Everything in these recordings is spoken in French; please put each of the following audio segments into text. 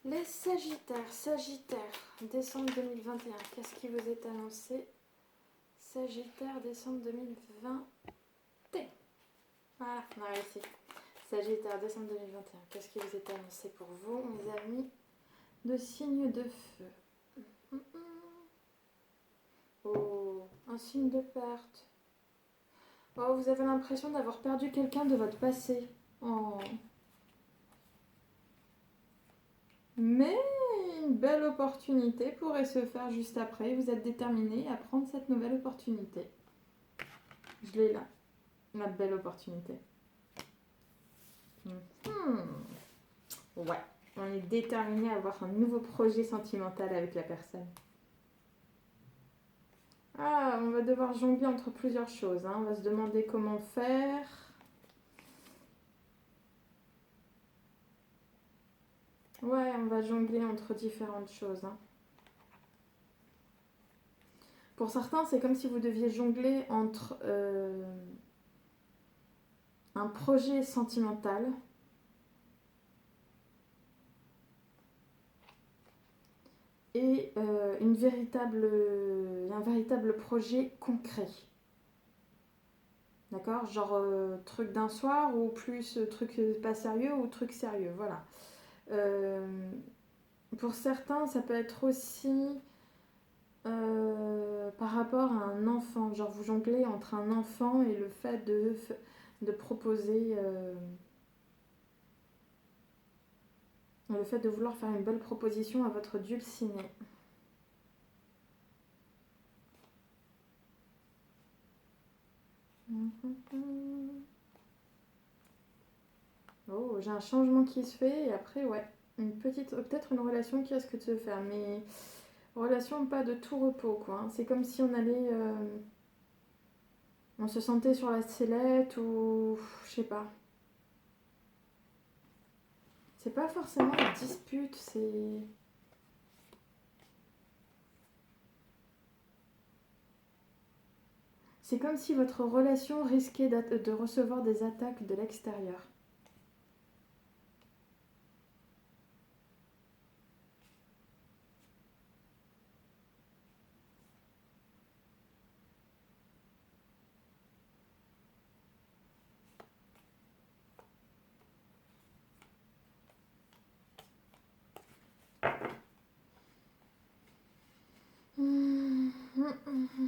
Les Sagittaires, décembre 2021, qu'est-ce qui vous est annoncé? Sagittaire, décembre 2020. Voilà, on a réussi. Sagittaire, décembre 2021, qu'est-ce qui vous est annoncé pour vous, mes amis de signe de feu? Oh, un signe de perte. Oh, vous avez l'impression d'avoir perdu quelqu'un de votre passé. Oh. Mais une belle opportunité pourrait se faire juste après. Vous êtes déterminé à prendre cette nouvelle opportunité. Je l'ai là, la belle opportunité. Ouais, on est déterminé à avoir un nouveau projet sentimental avec la personne. Ah, on va devoir jongler entre plusieurs choses. On va se demander comment faire. Ouais, on va jongler entre différentes choses. Pour certains, c'est comme si vous deviez jongler entre un projet sentimental et un véritable projet concret. D'accord? Genre truc d'un soir ou plus truc pas sérieux ou truc sérieux. Voilà. Pour certains, ça peut être aussi par rapport à un enfant. Genre vous jonglez entre un enfant et le fait de proposer... le fait de vouloir faire une belle proposition à votre dulciné. Oh, j'ai un changement qui se fait et après, ouais, peut-être une relation qui risque de se faire, mais relation pas de tout repos, quoi. C'est comme si on allait, on se sentait sur la sellette ou, je sais pas. C'est pas forcément une dispute, c'est comme si votre relation risquait de recevoir des attaques de l'extérieur.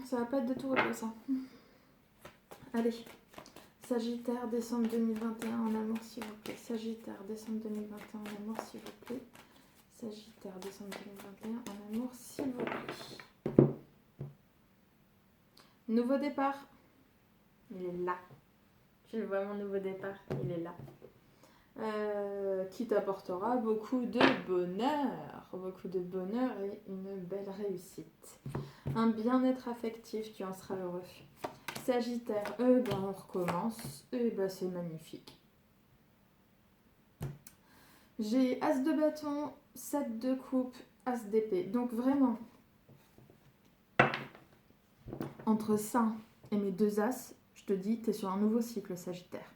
Ça va pas être de tout repos, ça. Allez. Sagittaire, décembre 2021 en amour, s'il vous plaît. Sagittaire, décembre 2021 en amour, s'il vous plaît. Sagittaire, décembre 2021 en amour, s'il vous plaît. Nouveau départ. Il est là. Je le vois, mon nouveau départ. Il est là. Qui t'apportera beaucoup de bonheur. Beaucoup de bonheur et une belle réussite. Un bien-être affectif, tu en seras heureux. Sagittaire, on recommence. C'est magnifique. J'ai As de bâton, 7 de coupe, As d'épée. Donc vraiment, entre ça et mes deux As, je te dis, tu es sur un nouveau cycle, Sagittaire.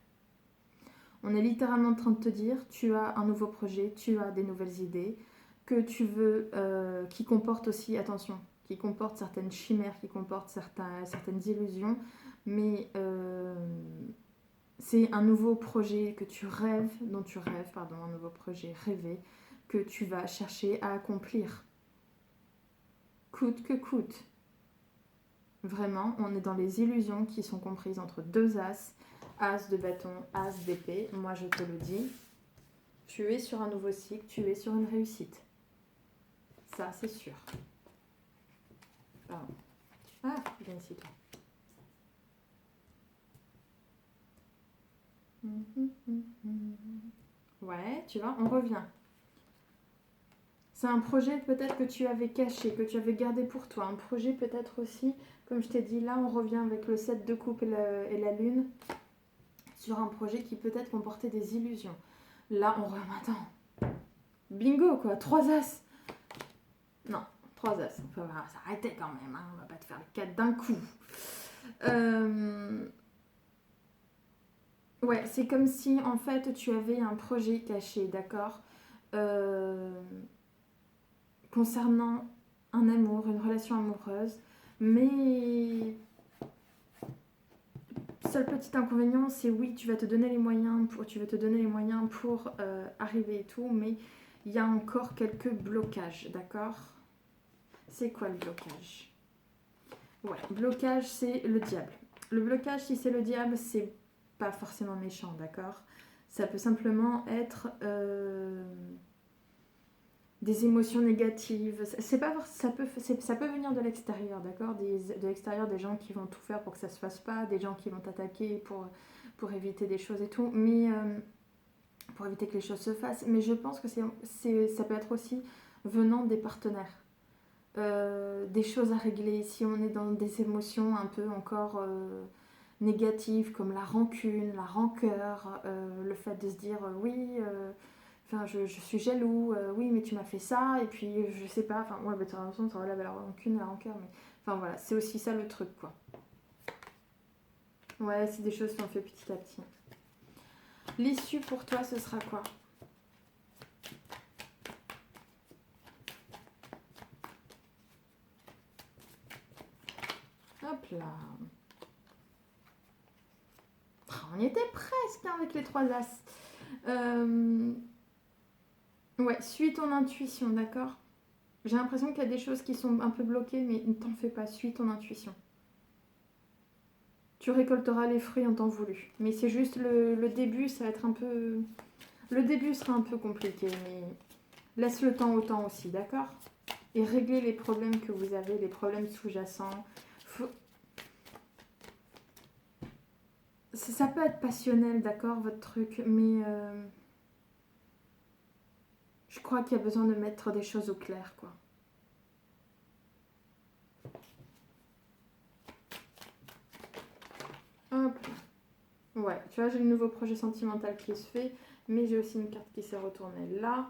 On est littéralement en train de te dire, tu as un nouveau projet, tu as des nouvelles idées, que tu veux, qui comportent aussi, attention, qui comportent certaines chimères, qui comportent certaines illusions, mais c'est un nouveau projet que tu rêves, un nouveau projet rêvé, que tu vas chercher à accomplir. Coûte que coûte. Vraiment, on est dans les illusions qui sont comprises entre deux As, As de bâton, As d'épée. Moi, je te le dis, tu es sur un nouveau cycle, tu es sur une réussite. Ça, c'est sûr. Pardon. Ah, viens ici, toi. Ouais, tu vois, on revient. C'est un projet peut-être que tu avais caché, que tu avais gardé pour toi. Un projet peut-être aussi, comme je t'ai dit, là on revient avec le 7 de coupe et la lune, sur un projet qui peut-être comportait des illusions. Là on revient, attends. Bingo quoi, 3 As. Non, 3 As. On va s'arrêter quand même, hein. On va pas te faire les 4 d'un coup. Ouais, c'est comme si en fait tu avais un projet caché, d'accord ? euh, concernant un amour, une relation amoureuse. Mais seul petit inconvénient, c'est oui, tu vas te donner les moyens pour arriver et tout, mais il y a encore quelques blocages, d'accord? C'est quoi le blocage? Ouais, blocage, c'est le diable. Le blocage, si c'est le diable, c'est pas forcément méchant, d'accord? Ça peut simplement être des émotions négatives. C'est pas, ça peut venir de l'extérieur, d'accord? De l'extérieur, des gens qui vont tout faire pour que ça se fasse pas, des gens qui vont t'attaquer pour éviter des choses et tout, mais pour éviter que les choses se fassent. Mais je pense que ça peut être aussi venant des partenaires. Des choses à régler, si on est dans des émotions un peu encore négatives comme la rancune, la rancœur, le fait de se dire oui, enfin je suis jaloux, oui mais tu m'as fait ça, et puis je sais pas, enfin ouais, bah, tu as l'impression que ça relève à la rancune, la rancœur, mais enfin voilà, c'est aussi ça le truc quoi. Ouais, c'est des choses qu'on fait petit à petit. L'issue pour toi, ce sera quoi? Hop là. On y était presque hein, avec les 3 as. Ouais, suis ton intuition, d'accord? J'ai l'impression qu'il y a des choses qui sont un peu bloquées, mais ne t'en fais pas, suis ton intuition. Tu récolteras les fruits en temps voulu. Mais c'est juste le début, ça va être un peu... Le début sera un peu compliqué, mais laisse le temps au temps aussi, d'accord? Et régler les problèmes que vous avez, les problèmes sous-jacents. Ça peut être passionnel, d'accord, votre truc, mais je crois qu'il y a besoin de mettre des choses au clair, quoi. Hop. Ouais, tu vois, j'ai le nouveau projet sentimental qui se fait, mais j'ai aussi une carte qui s'est retournée là.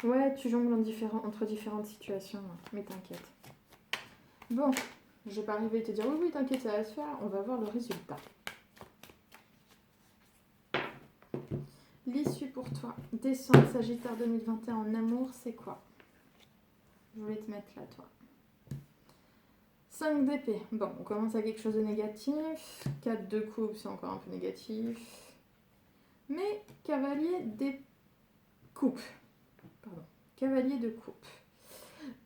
Ouais, tu jongles entre différentes situations, mais t'inquiète. Bon, je vais pas arriver à te dire oui, oui, t'inquiète, ça va se faire, on va voir le résultat. L'issue pour toi, décembre, Sagittaire 2021 en amour, c'est quoi? Je voulais te mettre là, toi. 5 d'épée. Bon, on commence à quelque chose de négatif. 4 de coupe, c'est encore un peu négatif. Mais cavalier des coupes. Pardon. Cavalier de coupe.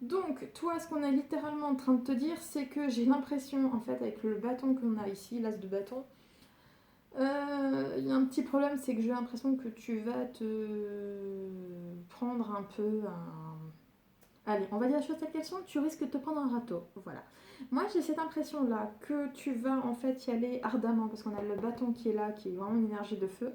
Donc, toi, ce qu'on est littéralement en train de te dire, c'est que j'ai l'impression, en fait, avec le bâton qu'on a ici, l'as de bâton, il y a un petit problème, c'est que j'ai l'impression que tu vas te prendre un peu un... Allez, on va dire les choses telles qu'elles sont, tu risques de te prendre un râteau, voilà. Moi, j'ai cette impression-là que tu vas en fait y aller ardemment, parce qu'on a le bâton qui est là, qui est vraiment une énergie de feu.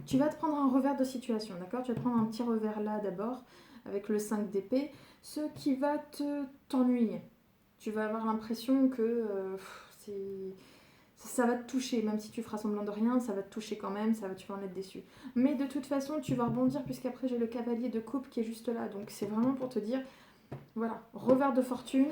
Tu vas te prendre un revers de situation, d'accord? Tu vas te prendre un petit revers là d'abord, avec le 5 d'épée, ce qui va t'ennuyer. Tu vas avoir l'impression que ça va te toucher, même si tu feras semblant de rien, ça va te toucher quand même, tu vas en être déçu. Mais de toute façon, tu vas rebondir, puisqu'après j'ai le cavalier de coupe qui est juste là, donc c'est vraiment pour te dire, voilà, revers de fortune,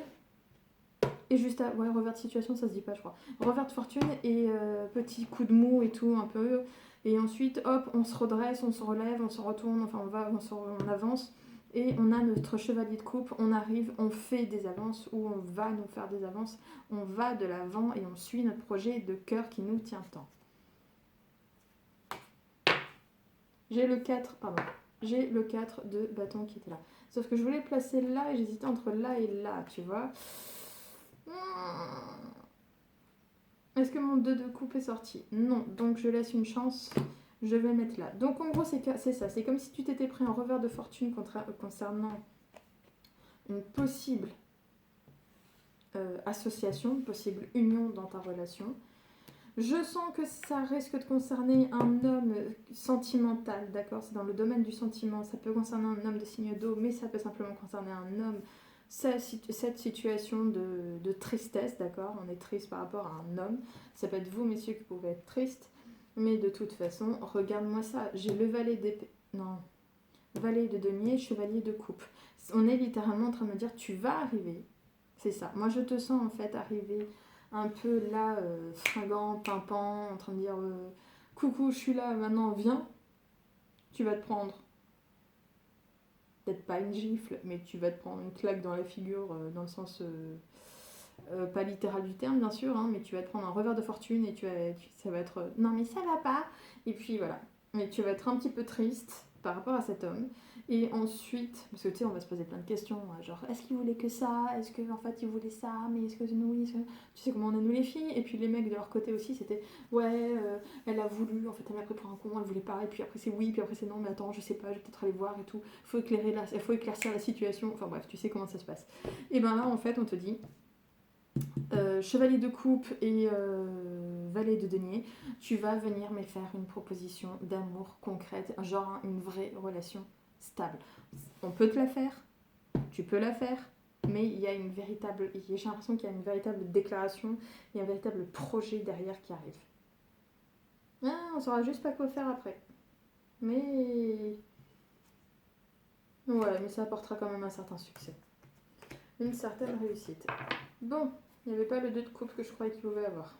et juste à... Ouais, revers de situation, ça se dit pas, je crois. Revers de fortune et petit coup de mou et tout, un peu. Et ensuite, hop, on se redresse, on se relève, on se retourne, enfin on avance. Et on a notre chevalier de coupe, on arrive, on fait des avances ou on va nous faire des avances. On va de l'avant et on suit notre projet de cœur qui nous tient tant. J'ai le 4, pardon. J'ai le 4 de bâton qui était là. Sauf que je voulais le placer là et j'hésitais entre là et là, tu vois. Est-ce que mon 2 de coupe est sorti? Non, donc je laisse une chance, je vais le mettre là. Donc en gros c'est ça, c'est comme si tu t'étais pris un revers de fortune concernant une possible association, une possible union dans ta relation. Je sens que ça risque de concerner un homme sentimental, d'accord? C'est dans le domaine du sentiment, ça peut concerner un homme de signe d'eau, mais ça peut simplement concerner un homme. Cette situation de tristesse, d'accord? On est triste par rapport à un homme. Ça peut être vous, messieurs, qui pouvez être triste. Mais de toute façon, regarde-moi ça. J'ai le valet d'épée. Non. Valet de denier, chevalier de coupe. On est littéralement en train de me dire, tu vas arriver. C'est ça. Moi, je te sens en fait arriver un peu là, fringant, pimpant, en train de dire coucou, je suis là, maintenant viens, tu vas te prendre, peut-être pas une gifle, mais tu vas te prendre une claque dans la figure, dans le sens pas littéral du terme, bien sûr, hein, mais tu vas te prendre un revers de fortune et ça va être non, mais ça va pas. Et puis voilà. Mais tu vas être un petit peu triste par rapport à cet homme. Et ensuite, parce que tu sais, on va se poser plein de questions, genre est-ce qu'il voulait que ça? Est-ce qu'en fait il voulait ça? Mais est-ce que nous, tu sais comment on est nous les filles? Et puis les mecs de leur côté aussi, c'était ouais, elle a voulu, en fait elle m'a pris pour un con, elle voulait pas. Et puis après c'est oui, puis après c'est non, mais attends, je sais pas, je vais peut-être aller voir et tout. Faut éclaircir la situation. Enfin bref, tu sais comment ça se passe. Et ben là, en fait, on te dit chevalier de coupe et valet de denier, tu vas venir me faire une proposition d'amour concrète, genre une vraie relation stable. On peut te la faire, tu peux la faire, mais il y a une véritable, j'ai l'impression qu'il y a une véritable déclaration, il y a un véritable projet derrière qui arrive. Ah, on saura juste pas quoi faire après. Mais ouais, mais ça apportera quand même un certain succès. Une certaine réussite. Bon, il n'y avait pas le 2 de coupe que je croyais qu'il pouvait avoir.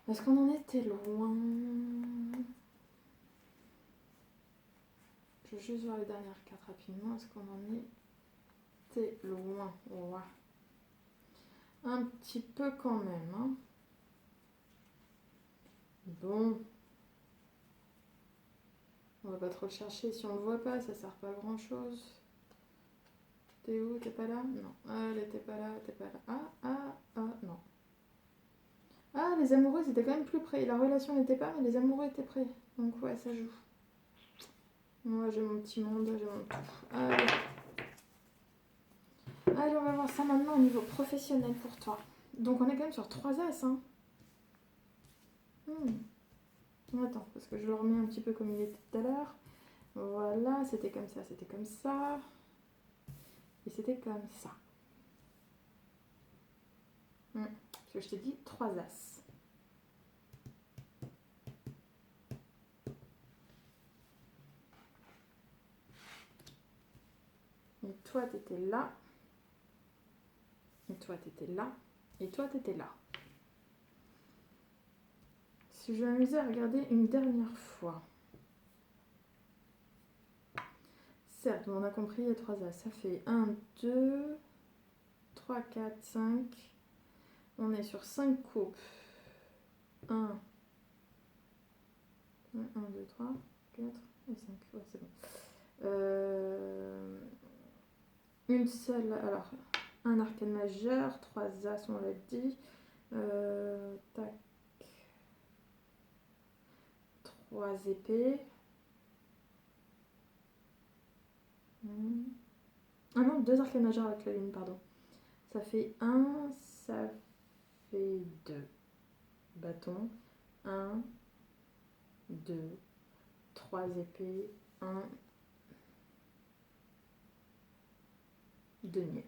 Est-ce qu'on en était loin? Je vais juste voir les dernières cartes rapidement. Est-ce qu'on en était loin? Ouais. Un petit peu quand même. Hein. Bon. On va pas trop le chercher. Si on le voit pas, ça sert pas à grand chose. T'es où? T'es pas là? Non. Ah, elle était pas là, t'es pas là. Non. Ah, les amoureux étaient quand même plus près. La relation n'était pas, mais les amoureux étaient près. Donc ouais, ça joue. Moi, j'ai mon petit monde, j'ai mon tout. Allez. Allez, on va voir ça maintenant au niveau professionnel pour toi. Donc on est quand même sur 3 As. Hein. Attends, parce que je le remets un petit peu comme il était tout à l'heure. Voilà, c'était comme ça, c'était comme ça. Et c'était comme ça. Parce que je t'ai dit 3 As. Et toi, t'étais là. Et toi, t'étais là. Et toi, t'étais là. Si je vais m'amuser à regarder une dernière fois. Certes, on a compris, il y a 3 As. Ça fait 1, 2, 3, 4, 5. On est sur 5 coupes. 1, 1, 2, 3, 4 et 5. Ouais, c'est bon. Une seule. Alors, un arcane majeur, 3 As, on l'a dit. Tac. 3 épées. Ah non, 2 arcanes majeurs avec la lune, pardon. Ça fait 1, ça fait 2. Bâton. 1, 2, 3 épées. 1, denier.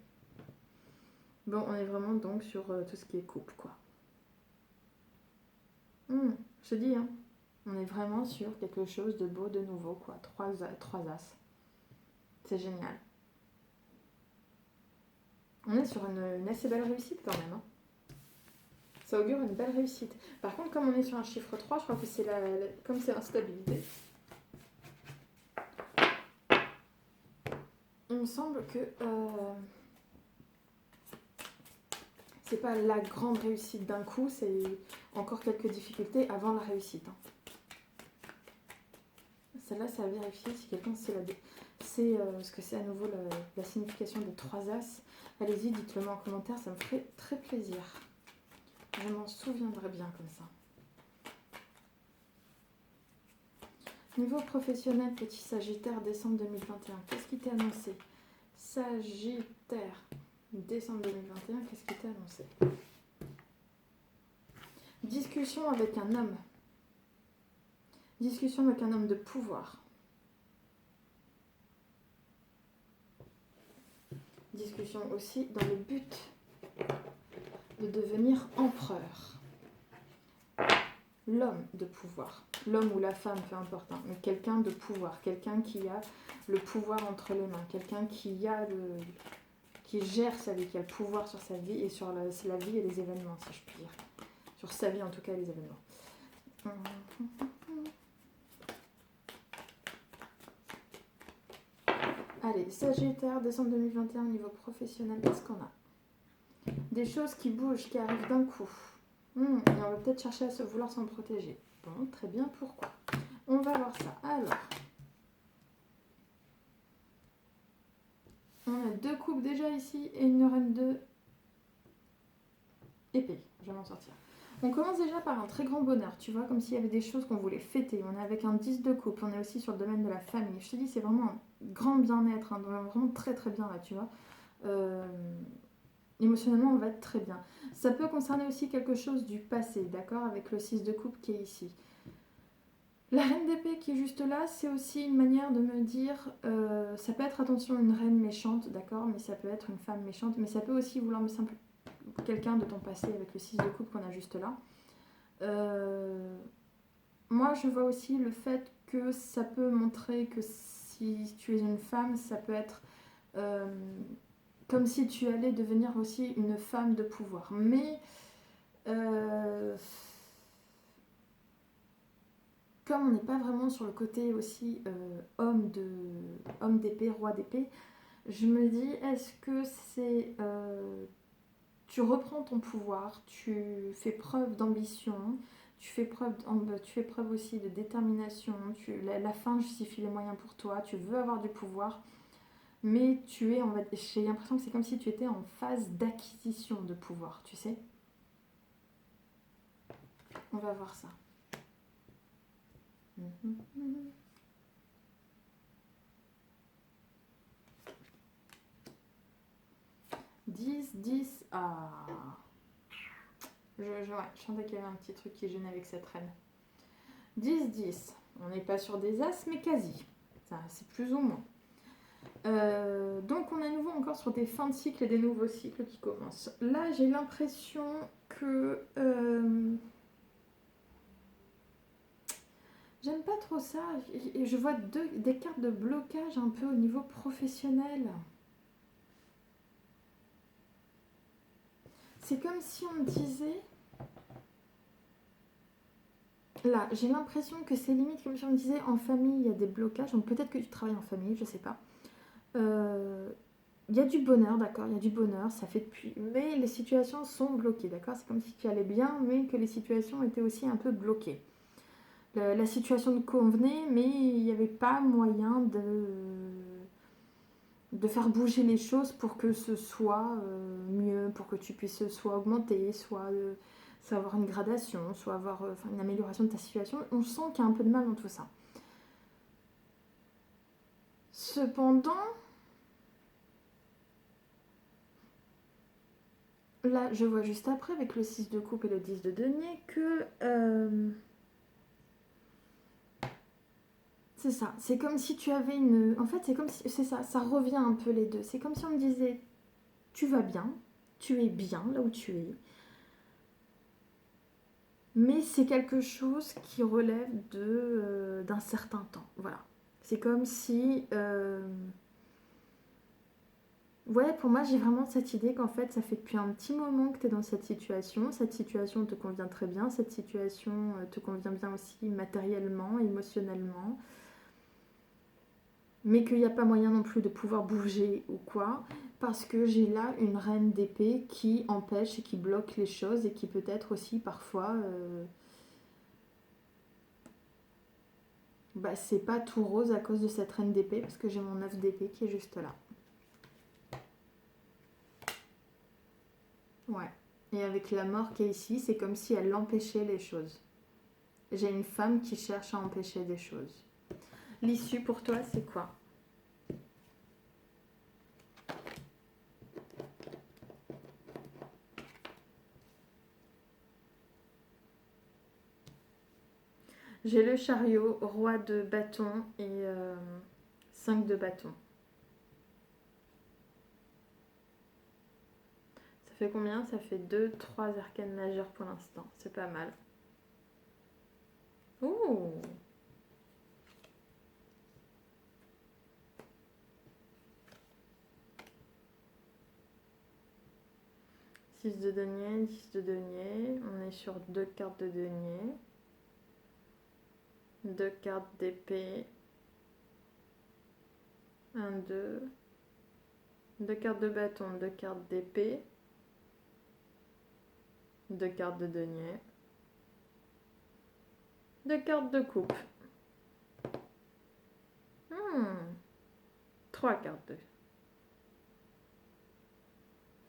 Bon, on est vraiment donc sur tout ce qui est coupe, quoi. Je te dis, hein, on est vraiment sur quelque chose de beau, de nouveau, quoi. 3 As. C'est génial. On est sur une assez belle réussite quand même. Hein. Ça augure une belle réussite. Par contre, comme on est sur un chiffre 3, je crois que c'est comme c'est l'instabilité. Il me semble que c'est pas la grande réussite d'un coup, c'est encore quelques difficultés avant la réussite. Hein. Celle-là, c'est à vérifier si quelqu'un sait ce que c'est à nouveau la signification des 3 As. Allez-y, dites-le moi en commentaire, ça me ferait très plaisir. Je m'en souviendrai bien comme ça. Niveau professionnel, petit Sagittaire, décembre 2021, qu'est-ce qui t'est annoncé? Sagittaire, décembre 2021, qu'est-ce qui t'est annoncé? Discussion avec un homme. Discussion avec un homme de pouvoir. Discussion aussi dans le but de devenir empereur. L'homme de pouvoir. L'homme ou la femme, peu importe. Hein, mais quelqu'un de pouvoir. Quelqu'un qui a le pouvoir entre les mains. Quelqu'un qui gère sa vie, qui a le pouvoir sur sa vie et sur la vie et les événements, si je puis dire. Sur sa vie, en tout cas, et les événements. Allez, Sagittaire, décembre 2021 au niveau professionnel, qu'est-ce qu'on a? Des choses qui bougent, qui arrivent d'un coup. Et on va peut-être chercher à vouloir s'en protéger. Bon, très bien, pourquoi? On va voir ça. Alors, on a 2 coupes déjà ici et une reine de épée. Je vais m'en sortir. On commence déjà par un très grand bonheur, tu vois, comme s'il y avait des choses qu'on voulait fêter. On est avec un 10 de coupe, on est aussi sur le domaine de la famille. Je te dis, c'est vraiment un grand bien-être, hein, vraiment très très bien là, tu vois. Émotionnellement, on va être très bien. Ça peut concerner aussi quelque chose du passé, d'accord, avec le 6 de coupe qui est ici. La reine d'épée qui est juste là, c'est aussi une manière de me dire, ça peut être, attention, une reine méchante, d'accord, mais ça peut être une femme méchante, mais ça peut aussi vouloir me simple quelqu'un de ton passé avec le 6 de coupe qu'on a juste là. Moi, je vois aussi le fait que ça peut montrer que si tu es une femme, ça peut être comme si tu allais devenir aussi une femme de pouvoir. Mais comme on n'est pas vraiment sur le côté aussi homme d'épée, roi d'épée, je me dis, est-ce que c'est... tu reprends ton pouvoir, tu fais preuve d'ambition, tu fais preuve aussi de détermination, la fin justifie les moyens pour toi, tu veux avoir du pouvoir, mais j'ai l'impression que c'est comme si tu étais en phase d'acquisition de pouvoir, tu sais. On va voir ça. 10, 10, ah. Je sentais qu'il y avait un petit truc qui gênait avec cette reine. 10, 10. On n'est pas sur des as, mais quasi. Ça, c'est plus ou moins. Donc on est à nouveau encore sur des fins de cycle et des nouveaux cycles qui commencent. Là, j'ai l'impression que... j'aime pas trop ça. Et je vois des cartes de blocage un peu au niveau professionnel. C'est comme si on me disait... Là, j'ai l'impression que c'est limite comme si on me disait en famille, il y a des blocages. Donc peut-être que tu travailles en famille, je sais pas. Il y a du bonheur, d'accord, il y a du bonheur, ça fait depuis... Mais les situations sont bloquées, d'accord. C'est comme si tu allais bien, mais que les situations étaient aussi un peu bloquées. La situation te convenait, mais il n'y avait pas moyen de faire bouger les choses pour que ce soit mieux, pour que tu puisses soit augmenter, soit avoir une gradation, soit avoir une amélioration de ta situation. On sent qu'il y a un peu de mal dans tout ça. Cependant, là, je vois juste après, avec le 6 de coupe et le 10 de denier, que... c'est ça, c'est comme si tu avais une... En fait, c'est comme si... C'est ça, ça revient un peu les deux. C'est comme si on me disait, tu vas bien, tu es bien là où tu es, mais c'est quelque chose qui relève d'un certain temps. Voilà. C'est comme si... ouais, pour moi, j'ai vraiment cette idée qu'en fait, ça fait depuis un petit moment que tu es dans cette situation. Cette situation te convient très bien. Cette situation te convient bien aussi matériellement, émotionnellement. Mais qu'il n'y a pas moyen non plus de pouvoir bouger ou quoi. Parce que j'ai là une reine d'épée qui empêche et qui bloque les choses et qui peut-être aussi parfois... bah, c'est pas tout rose à cause de cette reine d'épée, parce que j'ai mon 9 d'épée qui est juste là. Ouais. Et avec la mort qui est ici, c'est comme si elle empêchait les choses. J'ai une femme qui cherche à empêcher des choses. L'issue pour toi, c'est quoi? J'ai le chariot, roi de bâton et 5 de bâton. Ça fait combien? Ça fait 2, 3 arcanes majeures pour l'instant. C'est pas mal. Ouh! 6 de denier, 10 de denier. On est sur 2 cartes de denier. 2 cartes d'épée, 1, 2, 2 cartes de bâton, 2 cartes d'épée, 2 cartes de denier, 2 cartes de coupe, 3 cartes de...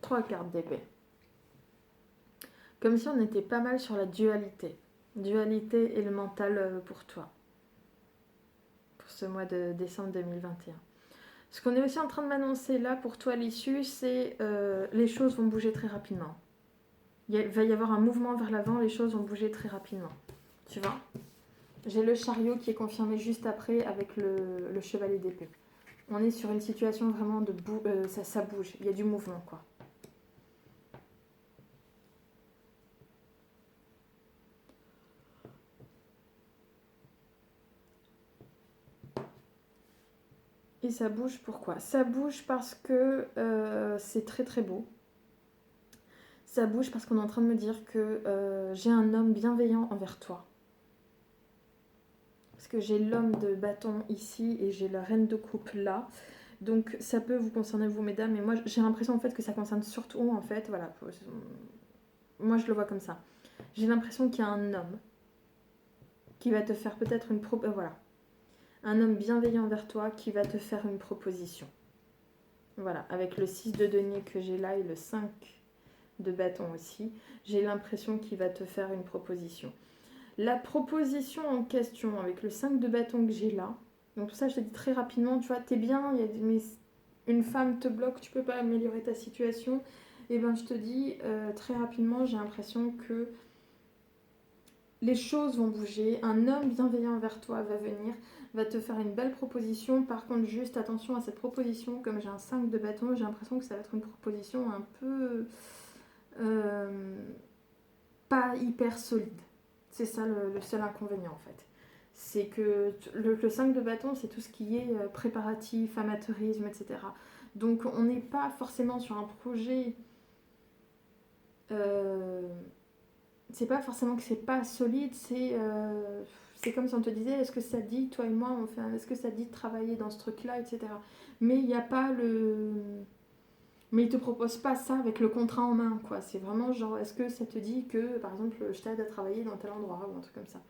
3 cartes d'épée. Comme si on était pas mal sur la dualité. Dualité et le mental pour toi. Pour ce mois de décembre 2021. Ce qu'on est aussi en train de m'annoncer là pour toi l'issue, c'est les choses vont bouger très rapidement. Il va y avoir un mouvement vers l'avant, les choses vont bouger très rapidement. Tu vois ? J'ai le chariot qui est confirmé juste après avec le chevalier d'épée. On est sur une situation vraiment de ça bouge, il y a du mouvement quoi. Et ça bouge pourquoi ? Ça bouge parce que c'est très très beau. Ça bouge parce qu'on est en train de me dire que j'ai un homme bienveillant envers toi. Parce que j'ai l'homme de bâton ici et j'ai la reine de coupe là. Donc ça peut vous concerner vous mesdames. Mais moi j'ai l'impression en fait que ça concerne surtout en fait. Voilà. Moi je le vois comme ça. J'ai l'impression qu'il y a un homme qui va te faire peut-être une proposition. Voilà. Un homme bienveillant envers toi qui va te faire une proposition. Voilà. Avec le 6 de denier que j'ai là et le 5 de bâton aussi. J'ai l'impression qu'il va te faire une proposition. La proposition en question, avec le 5 de bâton que j'ai là, donc tout ça je te dis très rapidement, tu vois, t'es bien, mais une femme te bloque, tu peux pas améliorer ta situation, et ben je te dis très rapidement, j'ai l'impression que les choses vont bouger, un homme bienveillant envers toi va venir, va te faire une belle proposition, par contre juste attention à cette proposition, comme j'ai un 5 de bâton, j'ai l'impression que ça va être une proposition un peu pas hyper solide. C'est ça le seul inconvénient en fait. C'est que le 5 de bâton, c'est tout ce qui est préparatif, amateurisme, etc. Donc on n'est pas forcément sur un projet... c'est pas forcément que c'est pas solide, c'est comme si on te disait, est-ce que ça dit, toi et moi, est-ce que ça dit de travailler dans ce truc-là, etc. Mais il n'y a pas le... Mais il te propose pas ça avec le contrat en main, quoi. C'est vraiment genre, est-ce que ça te dit que, par exemple, je t'aide à travailler dans tel endroit ou un truc comme ça.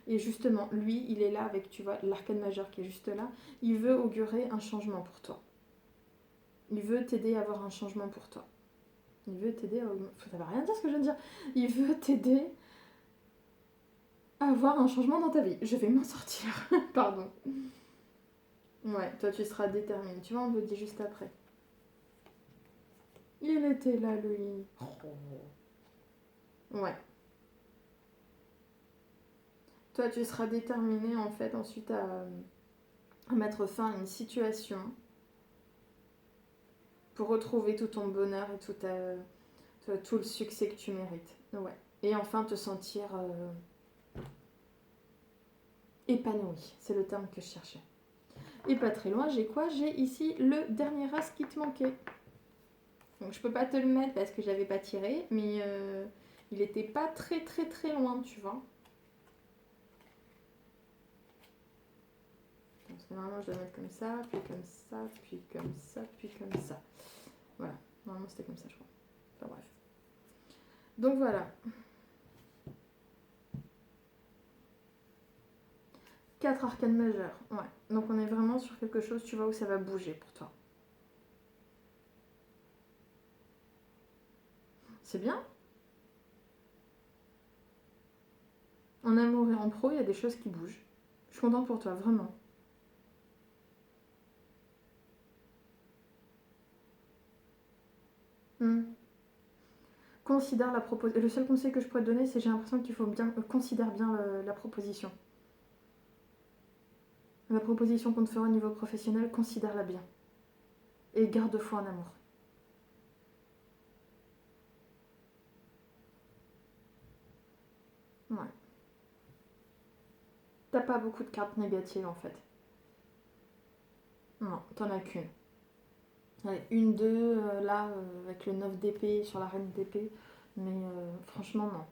Et justement, lui, il est là avec, tu vois, l'arcane majeur qui est juste là. Il veut augurer un changement pour toi. Il veut t'aider à avoir un changement pour toi. Il veut t'aider à... Ça va rien dire ce que je viens de dire. Il veut t'aider à avoir un changement dans ta vie. Je vais m'en sortir. Pardon. Ouais, toi tu seras déterminé. Tu vois, on te le dit juste après. Il était là, lui. Ouais. Toi, tu seras déterminé en fait ensuite à mettre fin à une situation pour retrouver tout ton bonheur et tout le succès que tu mérites. Ouais. Et enfin te sentir épanoui. C'est le terme que je cherchais. Et pas très loin, j'ai quoi ? J'ai ici le dernier as qui te manquait. Donc je peux pas te le mettre parce que j'avais pas tiré, mais il était pas très très très loin, tu vois. Parce que normalement je dois mettre comme ça, puis comme ça, puis comme ça, puis comme ça. Voilà, normalement c'était comme ça je crois. Enfin bref. Donc voilà. 4 arcanes majeures, ouais. Donc on est vraiment sur quelque chose, tu vois, où ça va bouger pour toi. C'est bien. En amour et en pro, il y a des choses qui bougent. Je suis contente pour toi, vraiment. Considère la proposition. Le seul conseil que je pourrais te donner, c'est j'ai l'impression qu'il faut bien considère bien la proposition. La proposition qu'on te fera au niveau professionnel, considère-la bien. Et garde foi en amour. Ouais. T'as pas beaucoup de cartes négatives en fait. Non, t'en as qu'une. Allez, une, deux, là, avec le 9 d'épée sur la reine d'épée. Mais franchement, non.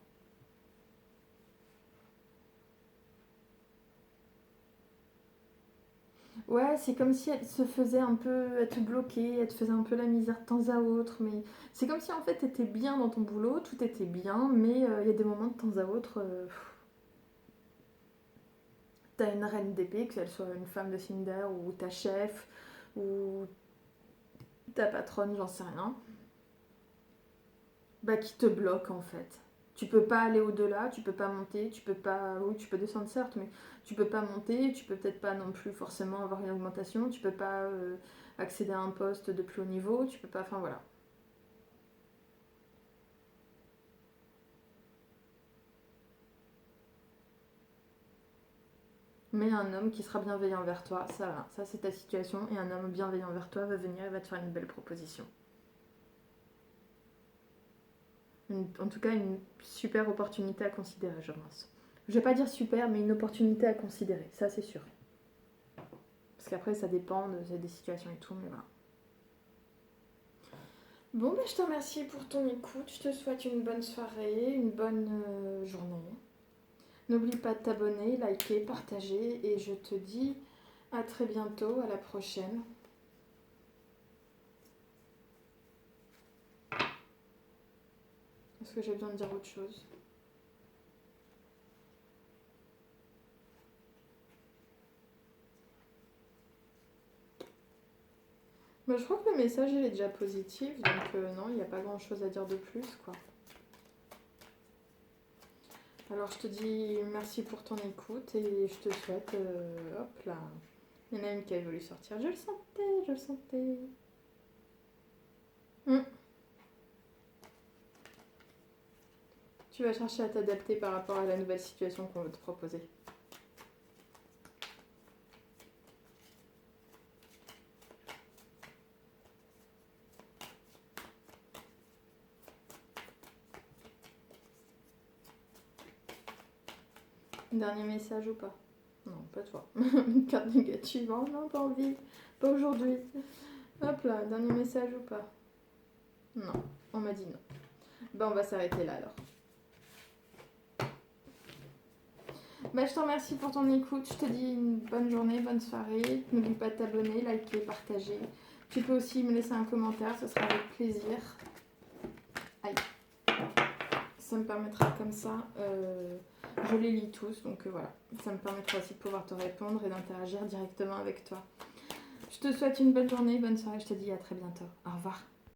Ouais, c'est comme si elle se faisait un peu, elle te bloquait, elle te faisait un peu la misère de temps à autre, mais c'est comme si en fait t'étais bien dans ton boulot, tout était bien, mais il y a des moments de temps à autre, t'as une reine d'épée, que elle soit une femme de Cinder, ou ta chef, ou ta patronne, j'en sais rien, bah qui te bloque en fait. Tu peux pas aller au-delà, tu peux pas monter, tu peux pas. Oui, tu peux descendre certes, mais tu peux pas monter, tu peux peut-être pas non plus forcément avoir une augmentation, tu peux pas accéder à un poste de plus haut niveau, tu peux pas. Enfin voilà. Mais un homme qui sera bienveillant vers toi, ça va, ça c'est ta situation, et un homme bienveillant vers toi va venir et va te faire une belle proposition. En tout cas, une super opportunité à considérer, je pense. Je vais pas dire super, mais une opportunité à considérer, ça c'est sûr. Parce qu'après, ça dépend des situations et tout, mais voilà. Bon, bah, je te remercie pour ton écoute. Je te souhaite une bonne soirée, une bonne journée. N'oublie pas de t'abonner, liker, partager, et je te dis à très bientôt, à la prochaine. Est-ce que j'ai besoin de dire autre chose? Bah, je crois que le message il est déjà positif, donc non, il n'y a pas grand chose à dire de plus, quoi. Alors je te dis merci pour ton écoute et je te souhaite. Hop là. Il y en a une qui a voulu sortir. Je le sentais, je le sentais. Hmm. Tu vas chercher à t'adapter par rapport à la nouvelle situation qu'on veut te proposer. Dernier message ou pas? Non, pas toi. Une carte négative. Oh non, pas envie. Pas aujourd'hui. Hop là, dernier message ou pas? Non, on m'a dit non. Bah, on va s'arrêter là alors. Bah, je te remercie pour ton écoute. Je te dis une bonne journée, bonne soirée. N'oublie pas de t'abonner, liker, partager. Tu peux aussi me laisser un commentaire, ce sera avec plaisir. Aïe. Ça me permettra comme ça, je les lis tous, donc voilà. Ça me permettra aussi de pouvoir te répondre et d'interagir directement avec toi. Je te souhaite une bonne journée, bonne soirée. Je te dis à très bientôt. Au revoir.